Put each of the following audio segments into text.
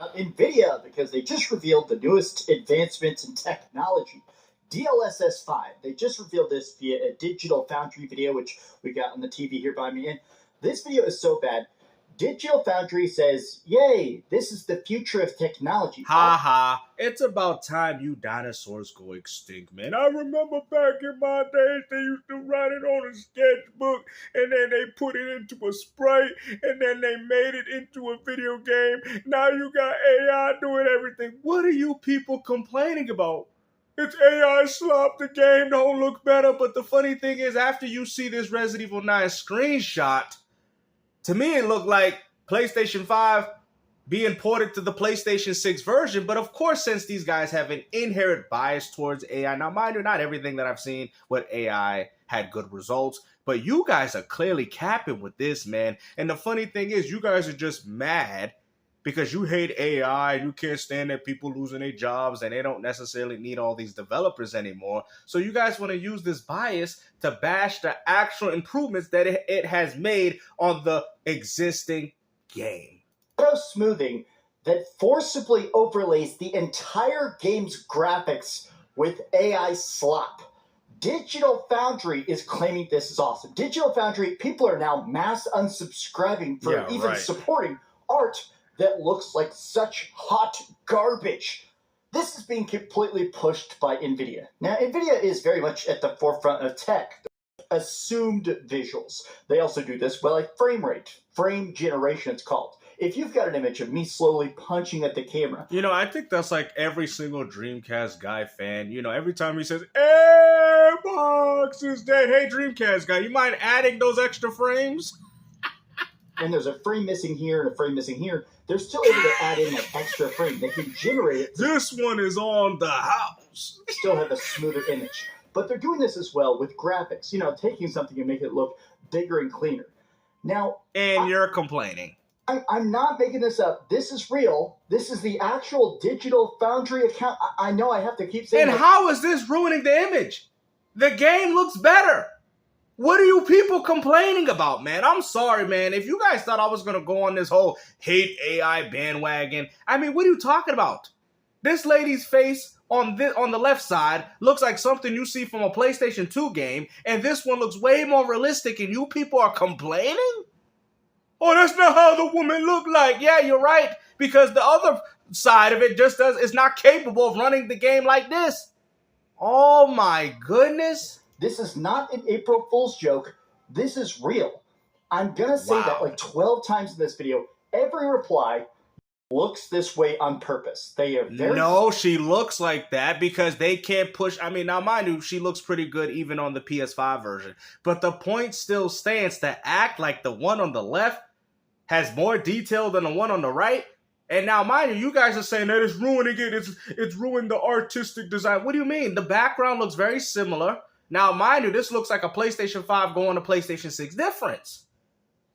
Nvidia, because they just revealed the newest advancements in technology. DLSS 5. They just revealed this via a digital foundry video, which we got on the TV here by me. And this video is so bad. Digital Foundry says, "Yay, this is the future of technology." Ha ha. It's about time you dinosaurs go extinct, man. I remember back in my days, they used to write it on a sketchbook, and then they put it into a sprite, and then they made it into a video game. Now you got AI doing everything. What are you people complaining about? It's AI slop, the game don't look better, but the funny thing is, after you see this Resident Evil 9 screenshot, to me, it looked like PlayStation 5 being ported to the PlayStation 6 version. But of course, since these guys have an inherent bias towards AI, now mind you, not everything that I've seen with AI had good results, but you guys are clearly capping with this, man. And the funny thing is, you guys are just mad because you hate AI, you can't stand that people losing their jobs and they don't necessarily need all these developers anymore. So you guys want to use this bias to bash the actual improvements that it has made on the existing game. Auto smoothing that forcibly overlays the entire game's graphics with AI slop. Digital Foundry is claiming this is awesome. Digital Foundry, people are now mass unsubscribing for supporting art that looks like such hot garbage. This is being completely pushed by Nvidia. Now, Nvidia is very much at the forefront of tech. Assumed visuals. They also do this by like frame rate, frame generation it's called. If you've got an image of me slowly punching at the camera. You know, I think that's like every single Dreamcast guy fan. You know, every time he says, Xbox is dead. Hey, Dreamcast guy, you mind adding those extra frames? And there's a frame missing here and a frame missing here. They're still able to add in that extra frame. They can generate it. This one is on the house. Still have a smoother image. But they're doing this as well with graphics. You know, taking something and making it look bigger and cleaner. Now, and you're complaining. I'm not making this up. This is real. This is the actual Digital Foundry account. I know I have to keep saying. And how is this ruining the image? The game looks better. What are you people complaining about, man? I'm sorry, man. If you guys thought I was going to go on this whole hate AI bandwagon, I mean, what are you talking about? This lady's face on the left side looks like something you see from a PlayStation 2 game, and this one looks way more realistic, and you people are complaining? Oh, that's not how the woman looked like. Yeah, you're right, because the other side of it just is not capable of running the game like this. Oh, my goodness. This is not an April Fool's joke. This is real. I'm going to say that like 12 times in this video. Every reply looks this way on purpose. They are very... No, she looks like that because they can't push... I mean, now mind you, she looks pretty good even on the PS5 version. But the point still stands to act like the one on the left has more detail than the one on the right. And now, mind you, you guys are saying that it's ruining it. It's ruined the artistic design. What do you mean? The background looks very similar. Now, mind you, this looks like a PlayStation 5 going to PlayStation 6 difference.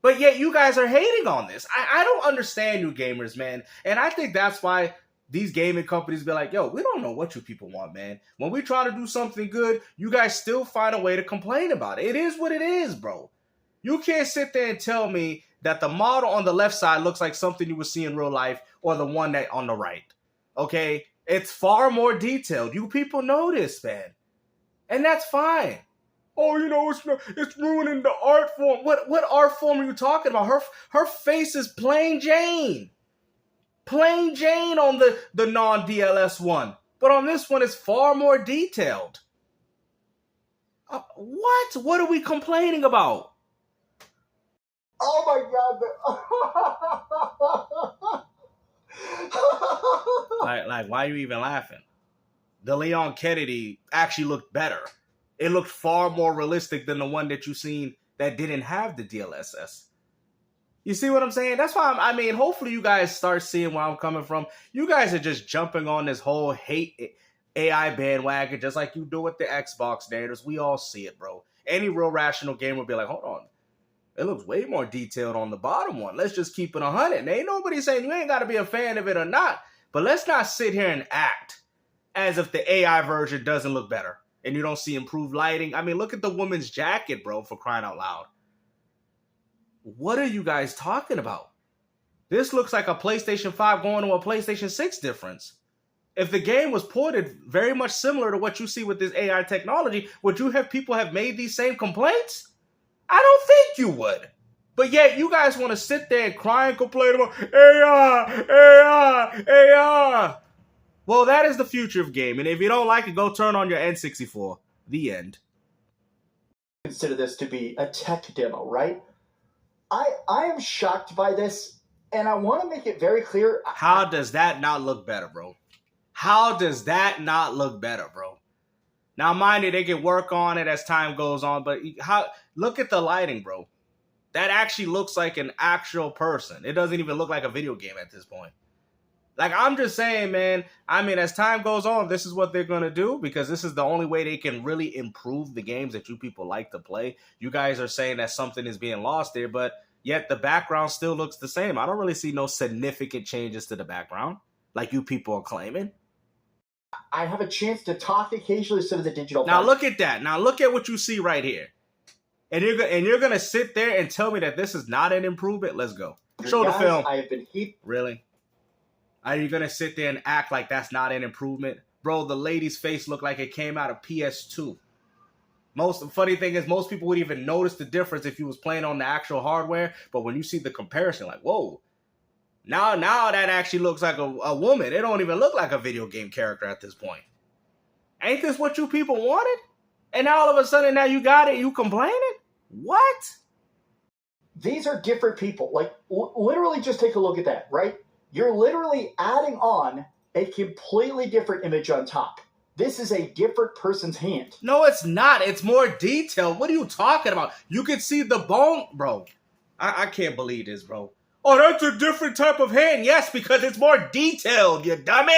But yet you guys are hating on this. I don't understand you gamers, man. And I think that's why these gaming companies be like, yo, we don't know what you people want, man. When we try to do something good, you guys still find a way to complain about it. It is what it is, bro. You can't sit there and tell me that the model on the left side looks like something you would see in real life or the one that on the right. Okay? It's far more detailed. You people know this, man. And that's fine. Oh, you know, it's ruining the art form. What art form are you talking about? Her face is plain Jane. Plain Jane on the non-DLS one. But on this one, it's far more detailed. What? What are we complaining about? Oh my God. Like, why are you even laughing? The Leon Kennedy actually looked better. It looked far more realistic than the one that you seen that didn't have the DLSS. You see what I'm saying? That's why I mean, hopefully you guys start seeing where I'm coming from. You guys are just jumping on this whole hate AI bandwagon just like you do with the Xbox narratives. We all see it, bro. Any real rational gamer will be like, hold on. It looks way more detailed on the bottom one. Let's just keep it 100. And ain't nobody saying you ain't got to be a fan of it or not. But let's not sit here and act as if the AI version doesn't look better and you don't see improved lighting. I mean, look at the woman's jacket, bro, for crying out loud. What are you guys talking about? This looks like a PlayStation 5 going to a PlayStation 6 difference. If the game was ported very much similar to what you see with this AI technology, would you have people have made these same complaints? I don't think you would. But yet you guys want to sit there and cry and complain about AI, AI, AI. Well, that is the future of gaming. If you don't like it, go turn on your N64. The end. Consider this to be a tech demo, right? I am shocked by this, and I want to make it very clear. How does that not look better, bro? How does that not look better, bro? Now, mind you, they can work on it as time goes on, but look at the lighting, bro. That actually looks like an actual person. It doesn't even look like a video game at this point. Like, I'm just saying, man, I mean, as time goes on, this is what they're going to do because this is the only way they can really improve the games that you people like to play. You guys are saying that something is being lost there, but yet the background still looks the same. I don't really see no significant changes to the background like you people are claiming. I have a chance to talk occasionally to the digital. Now look at that. Now look at what you see right here. And you're gonna sit there and tell me that this is not an improvement? Let's go. Show the film. I have been Really? Are you gonna sit there and act like that's not an improvement? Bro, the lady's face looked like it came out of PS2. The funny thing is most people would even notice the difference if you was playing on the actual hardware, but when you see the comparison, like, whoa. Now that actually looks like a woman. It don't even look like a video game character at this point. Ain't this what you people wanted? And now all of a sudden now you got it, you complaining? What? These are different people. Like, literally just take a look at that, right? You're literally adding on a completely different image on top. This is a different person's hand. No, it's not. It's more detailed. What are you talking about? You can see the bone. Bro, I can't believe this, bro. Oh, that's a different type of hand. Yes, because it's more detailed, you dummy.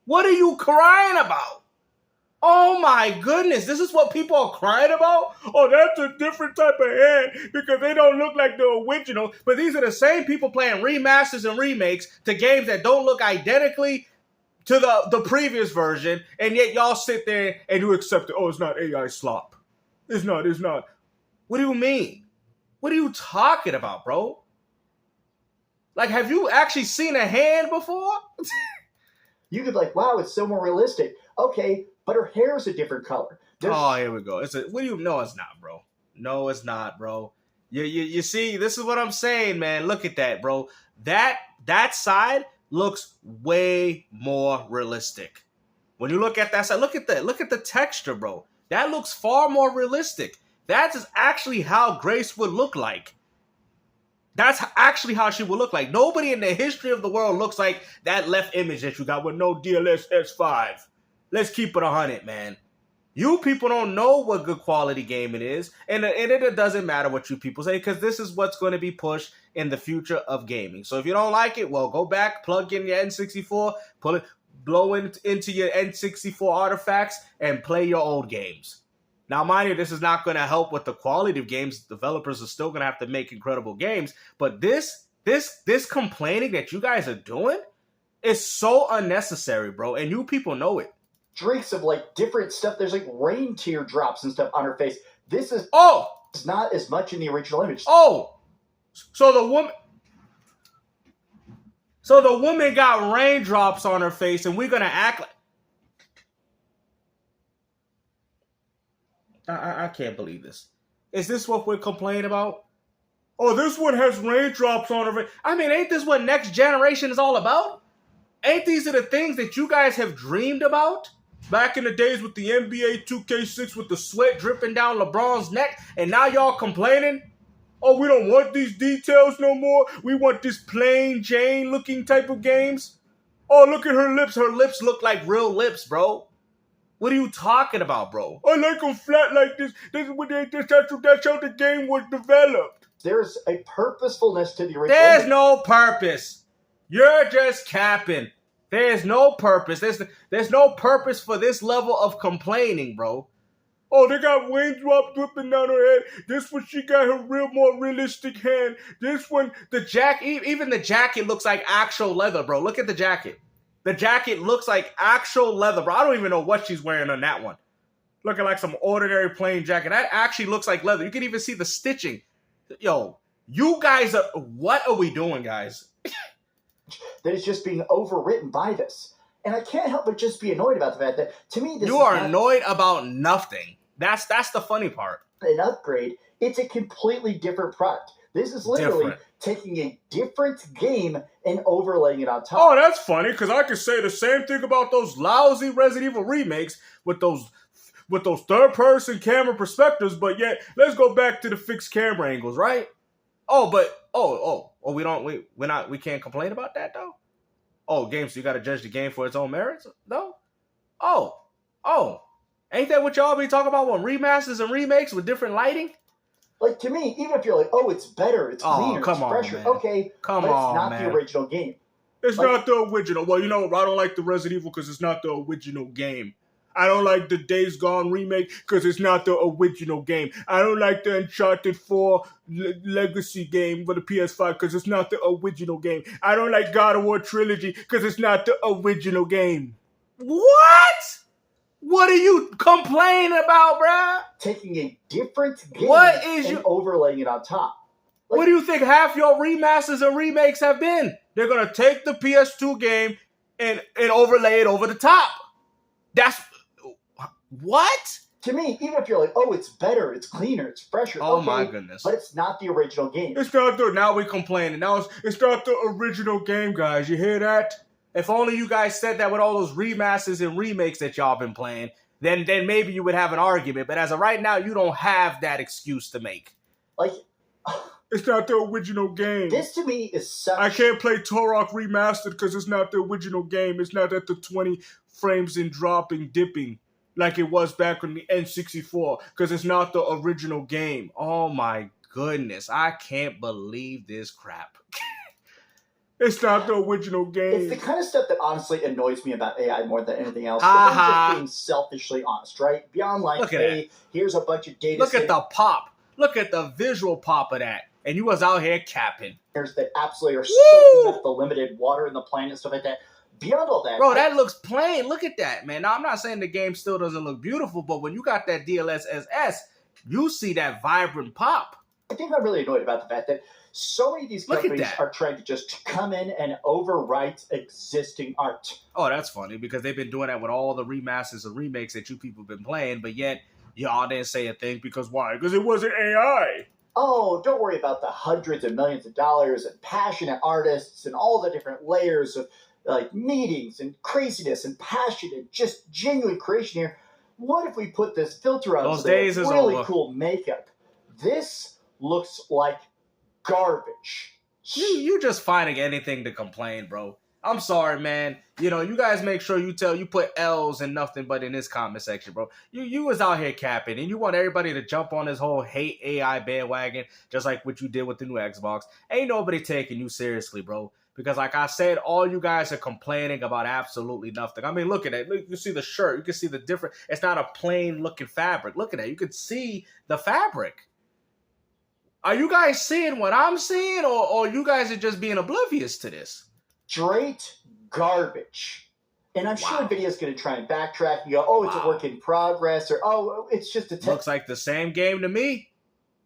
What are you crying about? Oh my goodness, this is what people are crying about? Oh, that's a different type of hand because they don't look like the original. But these are the same people playing remasters and remakes to games that don't look identically to the previous version. And yet y'all sit there and you accept it. Oh, it's not AI slop. It's not. What do you mean? What are you talking about, bro? Like, have you actually seen a hand before? You could be like, wow, it's so more realistic. Okay, but her hair is a different color. Oh, here we go. No, it's not, bro. No, it's not, bro. You see, this is what I'm saying, man. Look at that, bro. That side looks way more realistic. When you look at that side, look at the texture, bro. That looks far more realistic. That is actually how Grace would look like. That's actually how she would look like. Nobody in the history of the world looks like that left image that you got with no DLSS 5. Let's keep it 100, man. You people don't know what good quality gaming is, and it doesn't matter what you people say, because this is what's going to be pushed in the future of gaming. So if you don't like it, well, go back, plug in your N64, blow into your N64 artifacts, and play your old games. Now, mind you, this is not going to help with the quality of games. Developers are still going to have to make incredible games. But this complaining that you guys are doing is so unnecessary, bro. And you people know it. Drinks of like different stuff. There's like rain teardrops and stuff on her face. This is it's not as much in the original image. Oh, so the woman got raindrops on her face, and we're gonna act like. I can't believe this. Is this what we're complaining about? Oh, this one has raindrops on her face. I mean, ain't this what next generation is all about? Ain't these are the things that you guys have dreamed about? Back in the days with the NBA 2K6 with the sweat dripping down LeBron's neck, and now y'all complaining? Oh, we don't want these details no more. We want this plain Jane looking type of games. Oh, look at her lips. Her lips look like real lips, bro. What are you talking about, bro? I like them flat like this. That's how the game was developed. There's a purposefulness to the original. There's no purpose. You're just capping. There's no purpose. There's no purpose for this level of complaining, bro. Oh, they got raindrops dripping down her head. This one, she got her more realistic hand. This one, even the jacket looks like actual leather, bro. Look at the jacket. The jacket looks like actual leather, bro. I don't even know what she's wearing on that one. Looking like some ordinary plain jacket. That actually looks like leather. You can even see the stitching. Yo, you guys what are we doing, guys? that is just being overwritten by this. And I can't help but just be annoyed about the fact that, to me, this You are annoyed about nothing. That's the funny part. An upgrade. It's a completely different product. This is literally taking a different game and overlaying it on top. Oh, that's funny, because I could say the same thing about those lousy Resident Evil remakes with those third-person camera perspectives, but yet let's go back to the fixed camera angles, right? We can't complain about that though. Oh, games, so you got to judge the game for its own merits, though. Oh, ain't that what y'all be talking about when remasters and remakes with different lighting? Like, to me, even if you're like, oh, it's better, it's cleaner, it's fresher, man. Okay, but it's not the original game. It's not the original. Well, you know, I don't like the Resident Evil because it's not the original game. I don't like the Days Gone remake because it's not the original game. I don't like the Uncharted 4 Legacy game for the PS5 because it's not the original game. I don't like God of War Trilogy because it's not the original game. What? What are you complaining about, bruh? Taking a different game and overlaying it on top. Like, what do you think half your remasters and remakes have been? They're going to take the PS2 game and overlay it over the top. That's... What? To me, even if you're like, oh, it's better, it's cleaner, it's fresher. Oh, my goodness. But it's not the original game. It's not the... Now we're complaining. Now it's not the original game, guys. You hear that? If only you guys said that with all those remasters and remakes that y'all been playing, then maybe you would have an argument. But as of right now, you don't have that excuse to make. Like... It's not the original game. This to me is such... I can't play Turok Remastered because it's not the original game. It's not at the 20 frames and dropping, dipping like it was back on the N64 because it's not the original game. Oh my goodness. I can't believe this crap. It's not the original game. It's the kind of stuff that honestly annoys me about AI more than anything else. But I'm just being selfishly honest, right? Beyond like, hey, here's a bunch of data. Look at the pop. Look at the visual pop of that. And you was out here capping. That absolutely are soaking up the limited water in the planet and stuff like that. Beyond all that... Bro, that looks plain. Look at that, man. Now, I'm not saying the game still doesn't look beautiful, but when you got that DLSS, you see that vibrant pop. I think I'm really annoyed about the fact that so many of these companies are trying to just come in and overwrite existing art. Oh, that's funny, because they've been doing that with all the remasters and remakes that you people have been playing, but yet y'all didn't say a thing because why? Because it wasn't AI. Oh, don't worry about the hundreds of millions of dollars and passionate artists and all the different layers of like meetings and craziness and passion and just genuine creation here. What if we put this filter on those days is really over. Cool makeup? This looks like garbage. You just finding anything to complain, bro. I'm sorry, man. You know, you guys make sure you put L's and nothing but in this comment section, bro. You was out here capping, and you want everybody to jump on this whole hate AI bandwagon, just like what you did with the new Xbox. Ain't nobody taking you seriously, bro. Because like I said, all you guys are complaining about absolutely nothing. I mean, look at it. Look, you can see the shirt. You can see the different... It's not a plain looking fabric. Look at that. You can see the fabric. Are you guys seeing what I'm seeing, or you guys are just being oblivious to this? Straight garbage. And I'm sure Nvidia's going to try and backtrack and go, oh, it's a work in progress, or oh, it's just a test. Looks like the same game to me.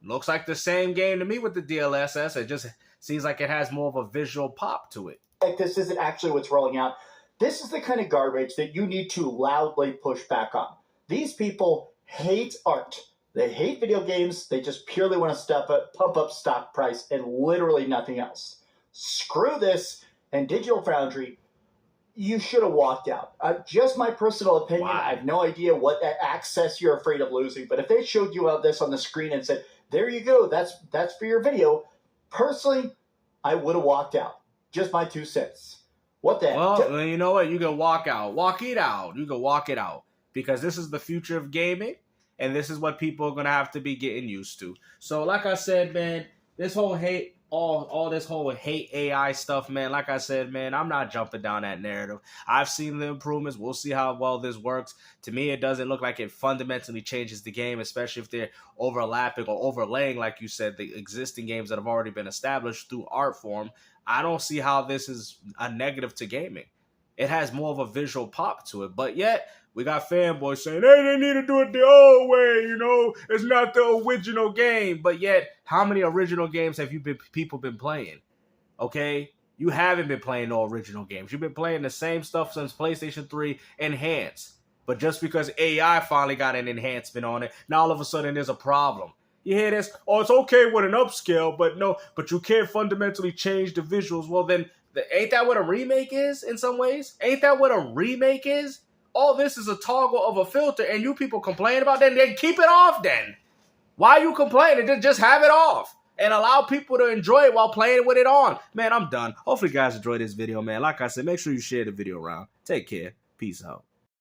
Looks like the same game to me with the DLSS. It just seems like it has more of a visual pop to it. Like this isn't actually what's rolling out. This is the kind of garbage that you need to loudly push back on. These people hate art. They hate video games. They just purely want to pump up stock price and literally nothing else. Screw this. And Digital Foundry, you should have walked out. Just my personal opinion. I have no idea what access you're afraid of losing. But if they showed you this on the screen and said, there you go, that's for your video, personally, I would have walked out. Just my 2 cents. What the heck? Well, you know what? You can walk out. Walk it out. You can walk it out. Because this is the future of gaming. And this is what people are going to have to be getting used to. So like I said, man, this whole hate, all this whole hate AI stuff, man, like I said, man, I'm not jumping down that narrative. I've seen the improvements. We'll see how well this works. To me, it doesn't look like it fundamentally changes the game, especially if they're overlapping or overlaying, like you said, the existing games that have already been established through art form. I don't see how this is a negative to gaming. It has more of a visual pop to it, but yet we got fanboys saying, hey, they need to do it the old way, you know, it's not the original game. But yet, how many original games have people been playing? Okay? You haven't been playing no original games. You've been playing the same stuff since PlayStation 3 Enhanced. But just because AI finally got an enhancement on it, now all of a sudden there's a problem. You hear this? Oh, it's okay with an upscale, but you can't fundamentally change the visuals. Well, then, ain't that what a remake is in some ways? Ain't that what a remake is? All this is a toggle of a filter, and you people complain about that, then keep it off then. Why are you complaining? Just have it off and allow people to enjoy it while playing with it on. Man, I'm done. Hopefully you guys enjoyed this video, man. Like I said, make sure you share the video around. Take care. Peace out.